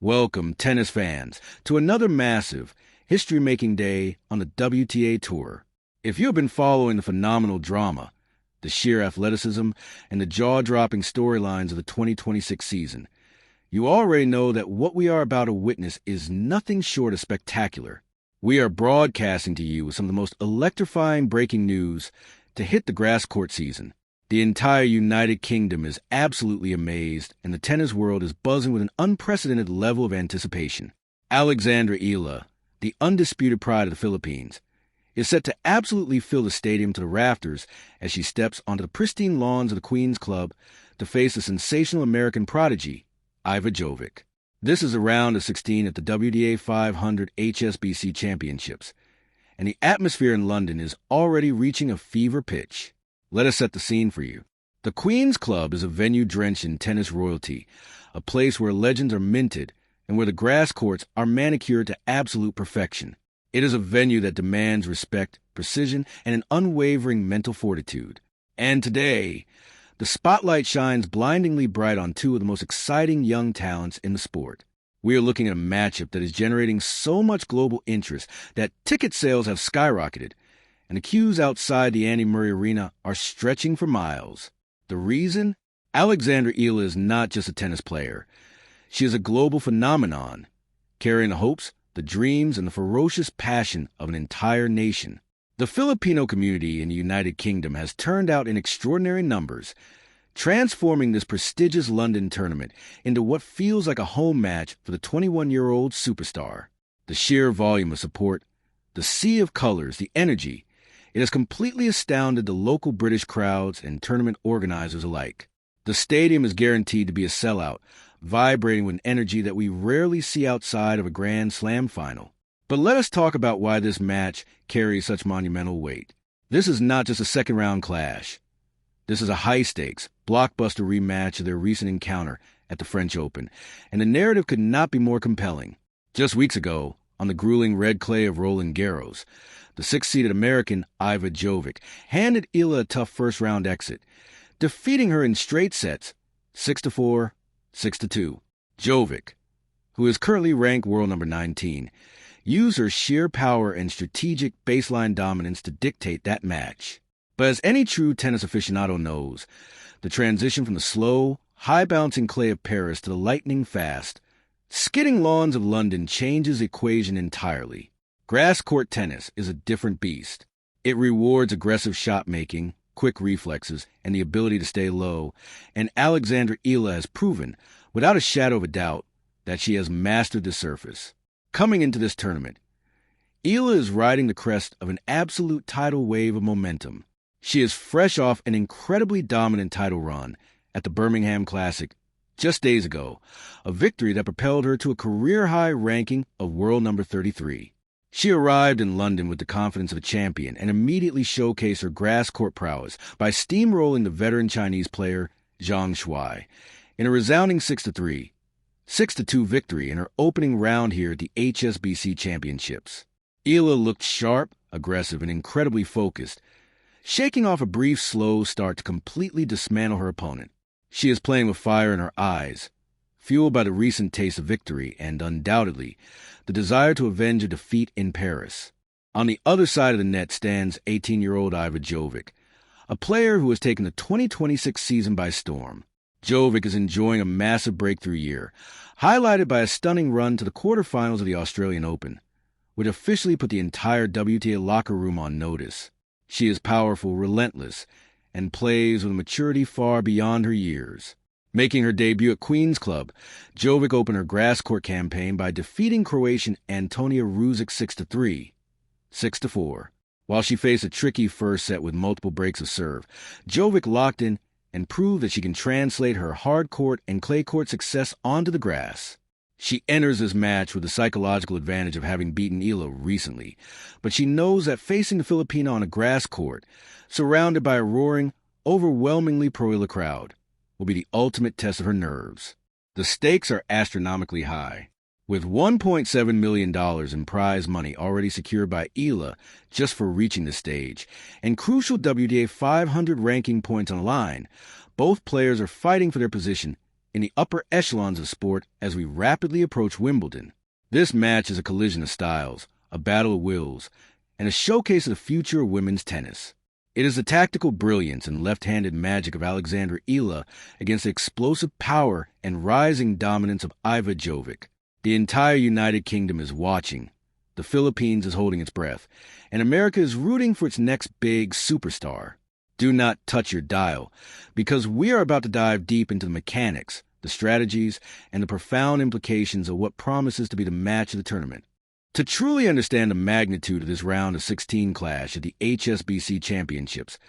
Welcome, tennis fans, to another massive, history-making day on the WTA Tour. If you have been following the phenomenal drama, the sheer athleticism, and the jaw-dropping storylines of the 2026 season, you already know that what we are about to witness is nothing short of spectacular. We are broadcasting to you with some of the most electrifying breaking news to hit the grass court season. The entire United Kingdom is absolutely amazed, and the tennis world is buzzing with an unprecedented level of anticipation. Alexandra Eala, the undisputed pride of the Philippines, is set to absolutely fill the stadium to the rafters as she steps onto the pristine lawns of the Queen's Club to face the sensational American prodigy, Iva Jovic. This is a round of 16 at the WTA 500 HSBC Championships, and the atmosphere in London is already reaching a fever pitch. Let us set the scene for you. The Queen's Club is a venue drenched in tennis royalty, a place where legends are minted and where the grass courts are manicured to absolute perfection. It is a venue that demands respect, precision, and an unwavering mental fortitude. And today, the spotlight shines blindingly bright on two of the most exciting young talents in the sport. We are looking at a matchup that is generating so much global interest that ticket sales have skyrocketed, and the queues outside the Andy Murray Arena are stretching for miles. The reason? Alexandra Eala is not just a tennis player. She is a global phenomenon, carrying the hopes, the dreams, and the ferocious passion of an entire nation. The Filipino community in the United Kingdom has turned out in extraordinary numbers, transforming this prestigious London tournament into what feels like a home match for the 21-year-old superstar. The sheer volume of support, the sea of colors, the energy, it has completely astounded the local British crowds and tournament organizers alike. The stadium is guaranteed to be a sellout, vibrating with an energy that we rarely see outside of a Grand Slam final. But let us talk about why this match carries such monumental weight. This is not just a second-round clash. This is a high-stakes, blockbuster rematch of their recent encounter at the French Open, and the narrative could not be more compelling. Just weeks ago, on the grueling red clay of Roland Garros, the six-seeded American Iva Jovic handed Eala a tough first-round exit, defeating her in straight sets, 6-4, 6-2. Jovic, who is currently ranked world number 19, used her sheer power and strategic baseline dominance to dictate that match. But as any true tennis aficionado knows, the transition from the slow, high-bouncing clay of Paris to the lightning-fast, skidding lawns of London changes the equation entirely. Grass court tennis is a different beast. It rewards aggressive shot-making, quick reflexes, and the ability to stay low, and Alexandra Eala has proven, without a shadow of a doubt, that she has mastered the surface. Coming into this tournament, Eala is riding the crest of an absolute tidal wave of momentum. She is fresh off an incredibly dominant title run at the Birmingham Classic just days ago, a victory that propelled her to a career-high ranking of world number 33. She arrived in London with the confidence of a champion and immediately showcased her grass court prowess by steamrolling the veteran Chinese player Zhang Shuai in a resounding 6-3, 6-2 victory in her opening round here at the HSBC Championships. Eala looked sharp, aggressive, and incredibly focused, shaking off a brief, slow start to completely dismantle her opponent. She is playing with fire in her eyes, fueled by the recent taste of victory and, undoubtedly, the desire to avenge a defeat in Paris. On the other side of the net stands 18-year-old Iva Jovic, a player who has taken the 2026 season by storm. Jovic is enjoying a massive breakthrough year, highlighted by a stunning run to the quarterfinals of the Australian Open, which officially put the entire WTA locker room on notice. She is powerful, relentless, and plays with a maturity far beyond her years. Making her debut at Queen's Club, Jovic opened her grass court campaign by defeating Croatian Antonija Ružić 6-3, 6-4. While she faced a tricky first set with multiple breaks of serve, Jovic locked in and proved that she can translate her hard court and clay court success onto the grass. She enters this match with the psychological advantage of having beaten Eala recently, but she knows that facing the Filipino on a grass court, surrounded by a roaring, overwhelmingly pro-Eala crowd, will be the ultimate test of her nerves. The stakes are astronomically high, with $1.7 million in prize money already secured by Eala just for reaching the stage, and crucial WTA 500 ranking points on the line. Both players are fighting for their position in the upper echelons of sport as we rapidly approach Wimbledon. This match is a collision of styles, a battle of wills, and a showcase of the future of women's tennis. It is the tactical brilliance and left-handed magic of Alexandra Eala against the explosive power and rising dominance of Iva Jovic. The entire United Kingdom is watching. The Philippines is holding its breath, and America is rooting for its next big superstar. Do not touch your dial, because we are about to dive deep into the mechanics, the strategies, and the profound implications of what promises to be the match of the tournament. To truly understand the magnitude of this round of 16 clash at the HSBC Championships,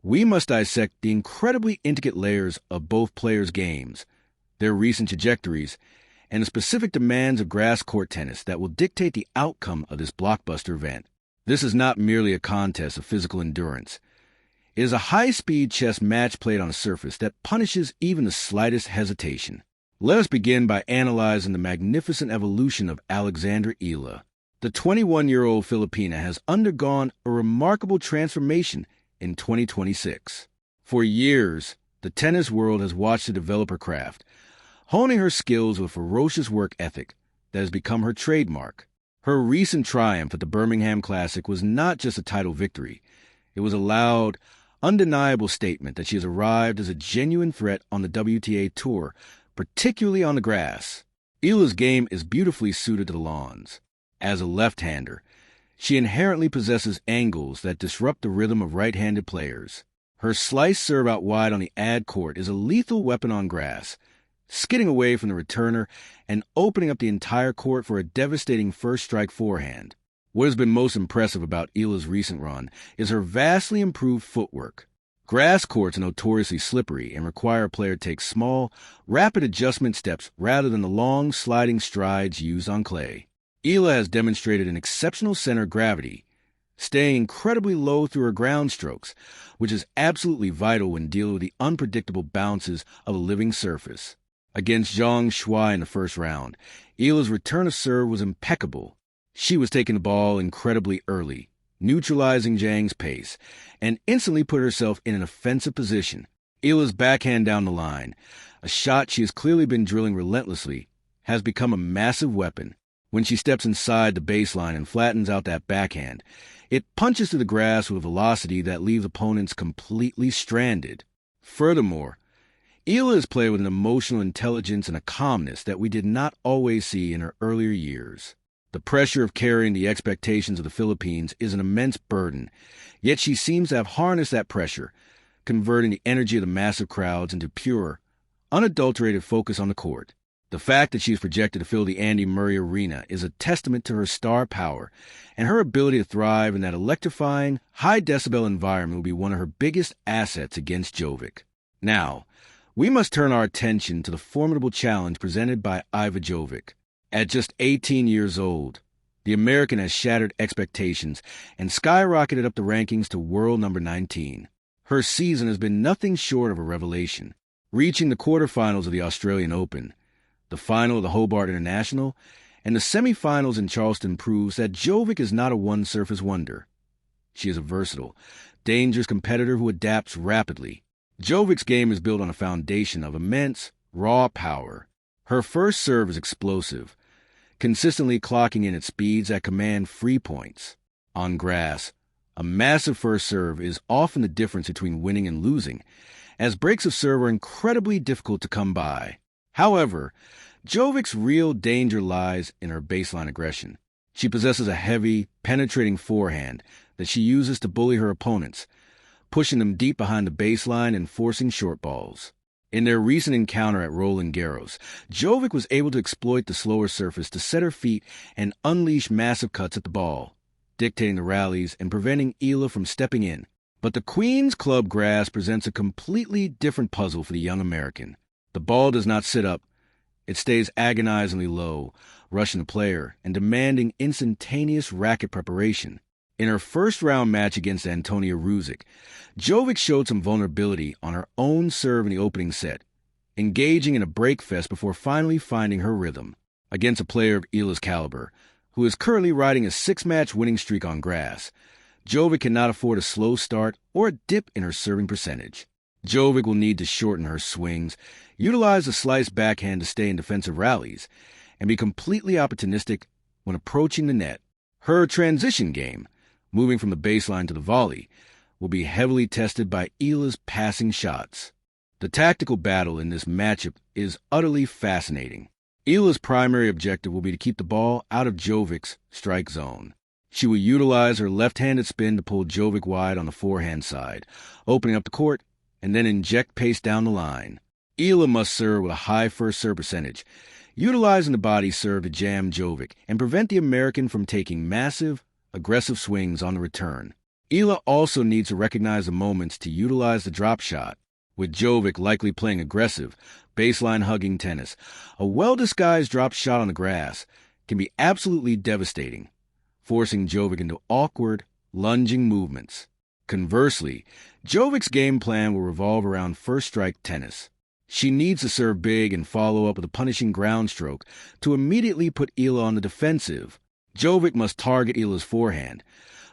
we must dissect the incredibly intricate layers of both players' games, their recent trajectories, and the specific demands of grass court tennis that will dictate the outcome of this blockbuster event. This is not merely a contest of physical endurance. It is a high-speed chess match played on a surface that punishes even the slightest hesitation. Let us begin by analyzing the magnificent evolution of Alexandra Eala. The 21-year-old Filipina has undergone a remarkable transformation in 2026. For years, the tennis world has watched her develop her craft, honing her skills with a ferocious work ethic that has become her trademark. Her recent triumph at the Birmingham Classic was not just a title victory. It was a loud, undeniable statement that she has arrived as a genuine threat on the WTA Tour, particularly on the grass. Eala's game is beautifully suited to the lawns. As a left-hander, she inherently possesses angles that disrupt the rhythm of right-handed players. Her slice serve out wide on the ad court is a lethal weapon on grass, skidding away from the returner and opening up the entire court for a devastating first-strike forehand. What has been most impressive about Eala's recent run is her vastly improved footwork. Grass courts are notoriously slippery and require a player to take small, rapid adjustment steps rather than the long, sliding strides used on clay. Eala has demonstrated an exceptional center of gravity, staying incredibly low through her ground strokes, which is absolutely vital when dealing with the unpredictable bounces of a living surface. Against Zhang Shuai in the first round, Eala's return of serve was impeccable. She was taking the ball incredibly early, neutralizing Zhang's pace, and instantly put herself in an offensive position. Eala's backhand down the line, a shot she has clearly been drilling relentlessly, has become a massive weapon. When she steps inside the baseline and flattens out that backhand, it punches through the grass with a velocity that leaves opponents completely stranded. Furthermore, Eala is played with an emotional intelligence and a calmness that we did not always see in her earlier years. The pressure of carrying the expectations of the Philippines is an immense burden, yet she seems to have harnessed that pressure, converting the energy of the massive crowds into pure, unadulterated focus on the court. The fact that she is projected to fill the Andy Murray Arena is a testament to her star power, and her ability to thrive in that electrifying, high-decibel environment will be one of her biggest assets against Jovic. Now, we must turn our attention to the formidable challenge presented by Iva Jovic. At just 18 years old, the American has shattered expectations and skyrocketed up the rankings to world number 19. Her season has been nothing short of a revelation, reaching the quarterfinals of the Australian Open, the final of the Hobart International, and the semifinals in Charleston proves that Jovic is not a one-surface wonder. She is a versatile, dangerous competitor who adapts rapidly. Jovic's game is built on a foundation of immense, raw power. Her first serve is explosive, consistently clocking in at speeds that command free points. On grass, a massive first serve is often the difference between winning and losing, as breaks of serve are incredibly difficult to come by. However, Jovic's real danger lies in her baseline aggression. She possesses a heavy, penetrating forehand that she uses to bully her opponents, pushing them deep behind the baseline and forcing short balls. In their recent encounter at Roland Garros, Jovic was able to exploit the slower surface to set her feet and unleash massive cuts at the ball, dictating the rallies and preventing Eala from stepping in. But the Queen's Club grass presents a completely different puzzle for the young American. The ball does not sit up. It stays agonizingly low, rushing the player and demanding instantaneous racket preparation. In her first-round match against Antonia Ruzic, Jovic showed some vulnerability on her own serve in the opening set, engaging in a breakfest before finally finding her rhythm. Against a player of Eala's caliber, who is currently riding a 6-match winning streak on grass, Jovic cannot afford a slow start or a dip in her serving percentage. Jovic will need to shorten her swings, utilize a slice backhand to stay in defensive rallies, and be completely opportunistic when approaching the net. Her transition game, moving from the baseline to the volley, will be heavily tested by Eala's passing shots. The tactical battle in this matchup is utterly fascinating. Eala's primary objective will be to keep the ball out of Jovic's strike zone. She will utilize her left-handed spin to pull Jovic wide on the forehand side, opening up the court, and then inject pace down the line. Eala must serve with a high first serve percentage, utilizing the body serve to jam Jovic and prevent the American from taking massive, aggressive swings on the return. Eala also needs to recognize the moments to utilize the drop shot. With Jovic likely playing aggressive, baseline-hugging tennis, a well-disguised drop shot on the grass can be absolutely devastating, forcing Jovic into awkward, lunging movements. Conversely, Jovic's game plan will revolve around first-strike tennis. She needs to serve big and follow up with a punishing ground stroke to immediately put Eala on the defensive. Jovic must target Eala's forehand,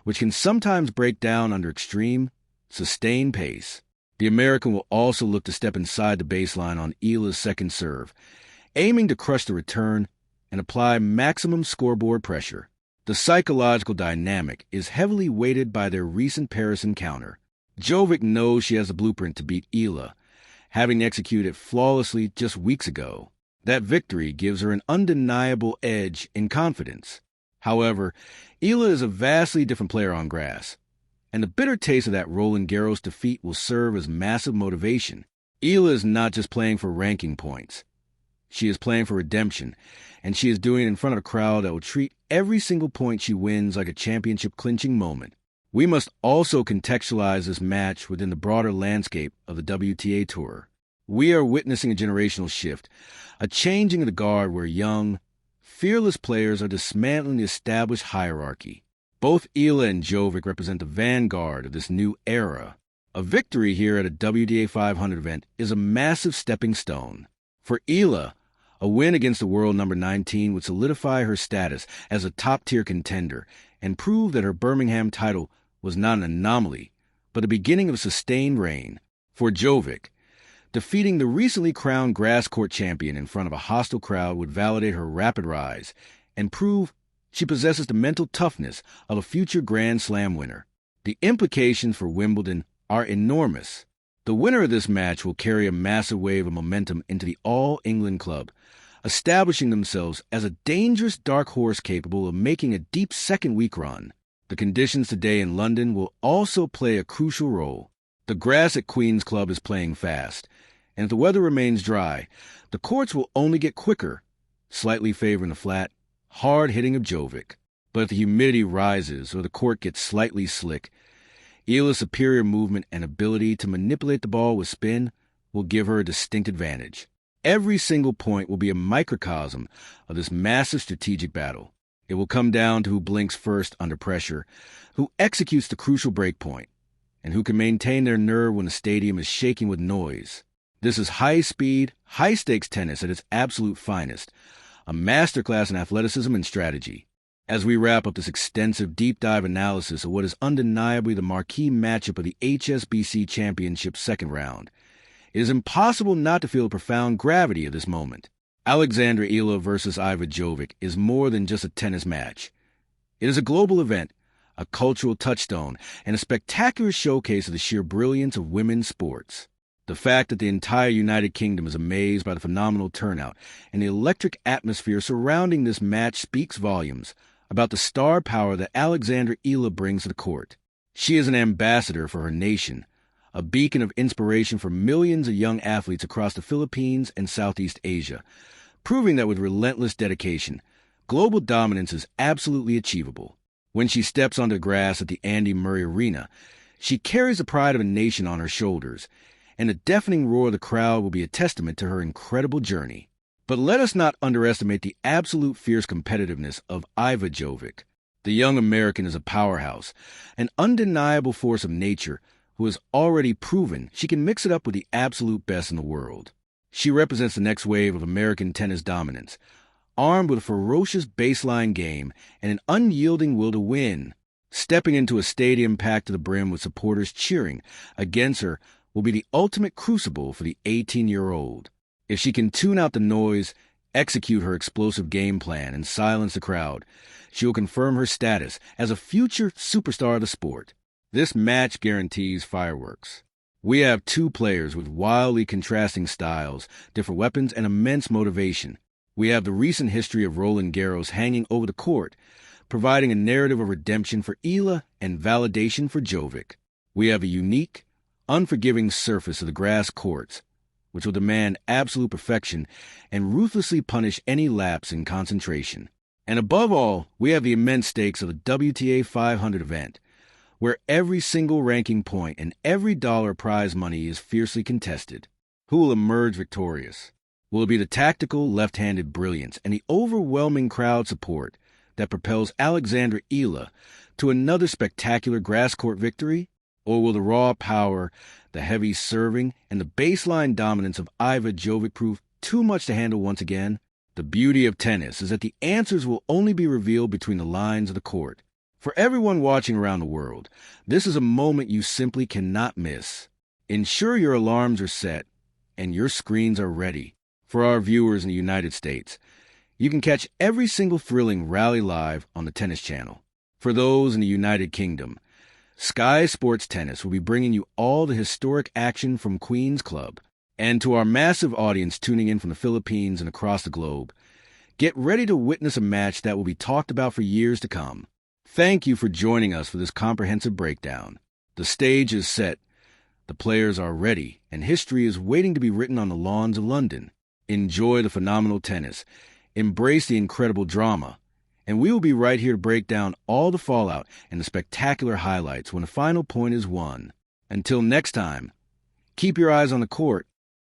which can sometimes break down under extreme, sustained pace. The American will also look to step inside the baseline on Eala's second serve, aiming to crush the return and apply maximum scoreboard pressure. The psychological dynamic is heavily weighted by their recent Paris encounter. Jovic knows she has a blueprint to beat Eala, having executed flawlessly just weeks ago. That victory gives her an undeniable edge in confidence. However, Eala is a vastly different player on grass, and the bitter taste of that Roland Garros defeat will serve as massive motivation. Eala is not just playing for ranking points. She is playing for redemption, and she is doing it in front of a crowd that will treat every single point she wins like a championship-clinching moment. We must also contextualize this match within the broader landscape of the WTA Tour. We are witnessing a generational shift, a changing of the guard where young, fearless players are dismantling the established hierarchy. Both Eala and Jovic represent the vanguard of this new era. A victory here at a WTA 500 event is a massive stepping stone. For Eala, a win against the world number 19 would solidify her status as a top-tier contender and prove that her Birmingham title was not an anomaly, but the beginning of a sustained reign. For Jovic, defeating the recently crowned grass court champion in front of a hostile crowd would validate her rapid rise and prove she possesses the mental toughness of a future Grand Slam winner. The implications for Wimbledon are enormous. The winner of this match will carry a massive wave of momentum into the All-England club, establishing themselves as a dangerous dark horse capable of making a deep second-week run. The conditions today in London will also play a crucial role. The grass at Queen's Club is playing fast, and if the weather remains dry, the courts will only get quicker, slightly favoring the flat, hard hitting of Jovic. But if the humidity rises or the court gets slightly slick, Eala's superior movement and ability to manipulate the ball with spin will give her a distinct advantage. Every single point will be a microcosm of this massive strategic battle. It will come down to who blinks first under pressure, who executes the crucial break point, and who can maintain their nerve when the stadium is shaking with noise. This is high-speed, high-stakes tennis at its absolute finest, a masterclass in athleticism and strategy. As we wrap up this extensive deep-dive analysis of what is undeniably the marquee matchup of the HSBC Championship second round, it is impossible not to feel the profound gravity of this moment. Alexandra Eala versus Iva Jovic is more than just a tennis match. It is a global event, a cultural touchstone, and a spectacular showcase of the sheer brilliance of women's sports. The fact that the entire United Kingdom is amazed by the phenomenal turnout and the electric atmosphere surrounding this match speaks volumes about the star power that Alexandra Eala brings to the court. She is an ambassador for her nation, a beacon of inspiration for millions of young athletes across the Philippines and Southeast Asia, proving that with relentless dedication, global dominance is absolutely achievable. When she steps onto the grass at the Andy Murray Arena, she carries the pride of a nation on her shoulders, and the deafening roar of the crowd will be a testament to her incredible journey. But let us not underestimate the absolute fierce competitiveness of Iva Jovic. The young American is a powerhouse, an undeniable force of nature who has already proven she can mix it up with the absolute best in the world. She represents the next wave of American tennis dominance, armed with a ferocious baseline game and an unyielding will to win. Stepping into a stadium packed to the brim with supporters cheering against her will be the ultimate crucible for the 18-year-old. If she can tune out the noise, execute her explosive game plan, and silence the crowd, she will confirm her status as a future superstar of the sport. This match guarantees fireworks. We have two players with wildly contrasting styles, different weapons, and immense motivation. We have the recent history of Roland Garros hanging over the court, providing a narrative of redemption for Eala and validation for Jovic. We have a unique, unforgiving surface of the grass courts, which will demand absolute perfection and ruthlessly punish any lapse in concentration. And above all, we have the immense stakes of the WTA 500 event, where every single ranking point and every dollar prize money is fiercely contested. Who will emerge victorious? Will it be the tactical left-handed brilliance and the overwhelming crowd support that propels Alexandra Eala to another spectacular grass court victory? Or will the raw power, the heavy serving, and the baseline dominance of Iva Jovic prove too much to handle once again? The beauty of tennis is that the answers will only be revealed between the lines of the court. For everyone watching around the world, this is a moment you simply cannot miss. Ensure your alarms are set and your screens are ready. For our viewers in the United States, you can catch every single thrilling rally live on the Tennis Channel. For those in the United Kingdom, Sky Sports Tennis will be bringing you all the historic action from Queen's Club. And to our massive audience tuning in from the Philippines and across the globe, get ready to witness a match that will be talked about for years to come. Thank you for joining us for this comprehensive breakdown. The stage is set, the players are ready, and history is waiting to be written on the lawns of London. Enjoy the phenomenal tennis, embrace the incredible drama, and we will be right here to break down all the fallout and the spectacular highlights when the final point is won. Until next time, keep your eyes on the court